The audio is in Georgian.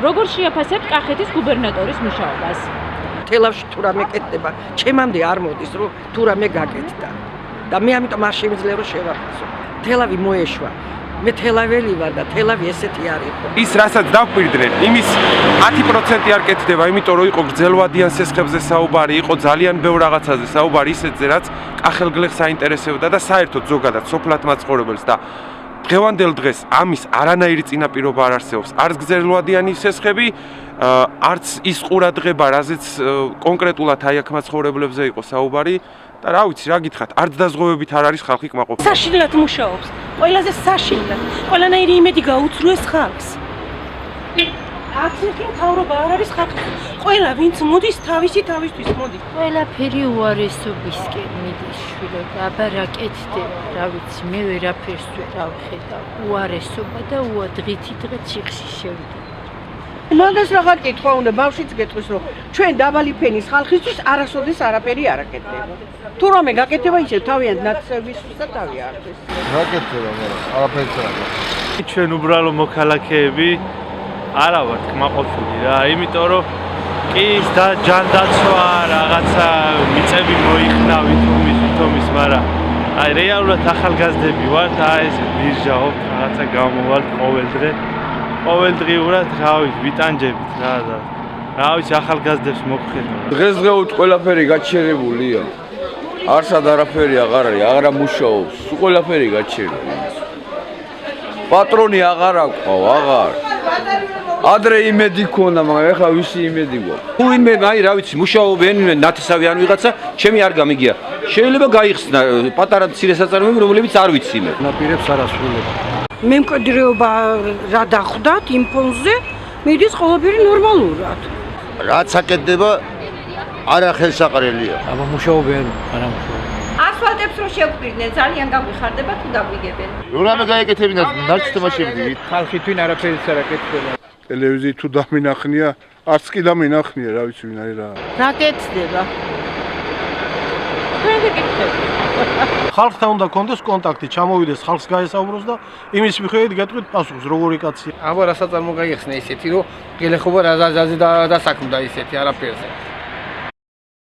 როგორ შეაფასებთ კახეთის გუბერნატორის მუშაობას? თელავში თუ რამე კეთდება, ჩემამდე არ მოდის, რომ თუ რამე გაკეთდა. და მე ამიტომ არ შემიძლია რომ შევაფასო. თელავი მოეშვა. მე თელაველი ვარ და თელავი ესეთი არის. ის რასაც დავკვირდნენ, იმის 10% არ კეთდება, იმიტომ რომ იყო გრძელვადიან სესხებზე საუბარი, იყო ძალიან ბევრ რაღაცაზე საუბარი ისეთზე, რაც კახელგლეხს აინტერესებდა და საერთოდ ზოგადად სოფლად მაცხოვრებელს და დღევანდელ დღეს ამის არანაირი წინაპირობა არ არსებობს. არც გრძელვადიანი სესხები, არც ის ყურადღება, რაზეც კონკრეტულად აი აქ მაცხოვრებლებზე იყო საუბარი. და რა ვიცი, რა გითხრათ, არც დაზღვევებით არ არის ხალხი კმაყოფილი. საშინლად მუშაობს. ყველაზე საშინლად. ყველანაირი იმედი გაუწრუეს ხალხს. არც ერთი მთავრობა არ არის ხალხის. ყველა ვინც მოდის თავისთვის მოდის. ყველაფერი უარესობისკენ მიდის შვილო და აბა რა კეთდება, რა ვიცი, მე ვერაფერს ვერ ავხედავ. უარესობა და დღითი დღე ციხში შევდივარ. მაგას რაღაც კითხვა უნდა ბავშვიც გეტყვის რომ ჩვენ დაბალი ფენის ხალხისთვის არასოდეს არაფერი არ აკეთდება. თუ რამე გაკეთება ისე თავიანთ ნაცნობისთვის და თავი არხის. რა კეთდება მაგრამ არაფერს არ აკეთება. ჩვენ უბრალო მოქალაქეები არა ვართ კმაყოფილი რა, იმიტომ რომ კი და ჯანდაცვა რაღაცა მიწები მოიხნავით თომის, მაგრამ აი რეალურად ახალგაზრდები ვართ, აი ეს ბირჟაობ რაღაცა გამოვალთ ყოველდღიურად რა ვიცი ვიტანჯებით რა ვიცი ახალგაზრდებს მოგხედავ. დღესდღეობით ყველაფერი გაჩერებულია. არსად არაფერი აღარ არის, აღარა მუშაობს. ყველაფერი გაჩერდა. პატრონი აღარ აყვა, აღარ. ადრე იმედი ქონდა, მაგრამ ეხლა ვისი იმედი გვაქვს? თუ ვინმე აი რა ვიცი მუშაობენ ნათესავი ან ვიღაცა, ჩემი არ გამიგია. შეიძლება გაიხსნა პატარა მცირე საწარმოები, რომლებიც არ ვიცი მე. ნაპირებს არ ასრულებს. მემკვიდრეობა რა დახვდათ იმ ფონზე, მიდის ყველაფერი ნორმალურად. რაც აკეთდება არა ხელსაყრელია. აბა მუშაობენ, არა მუშაობენ. ასფალტებს რო შევკვირდნენ, ძალიან გაგვიხარდება თუ დაგვიგებენ. რამე გაეკეთებინა ნარჩთემა შევდივით. ხალხი თვინ არაფერიც არ აკეთდება. ტელევიზიით თუ დამინახნია, არც კი დამინახნია, რა ვიცი ვინ არის რა. რა კეთდება? თქვენ გეკითხებით. ხალხთან უნდა კონდეს კონტაქტი, ჩამოვიდეს ხალხს გაესაუბროს და იმის მიხედვით გეტყვით პასუხს, როგორი კაცია. აბა რასაც არ მოგაიხსნა ისეთი, რომ გელეხობა რა დასაქმდა ისეთი არაფერზე.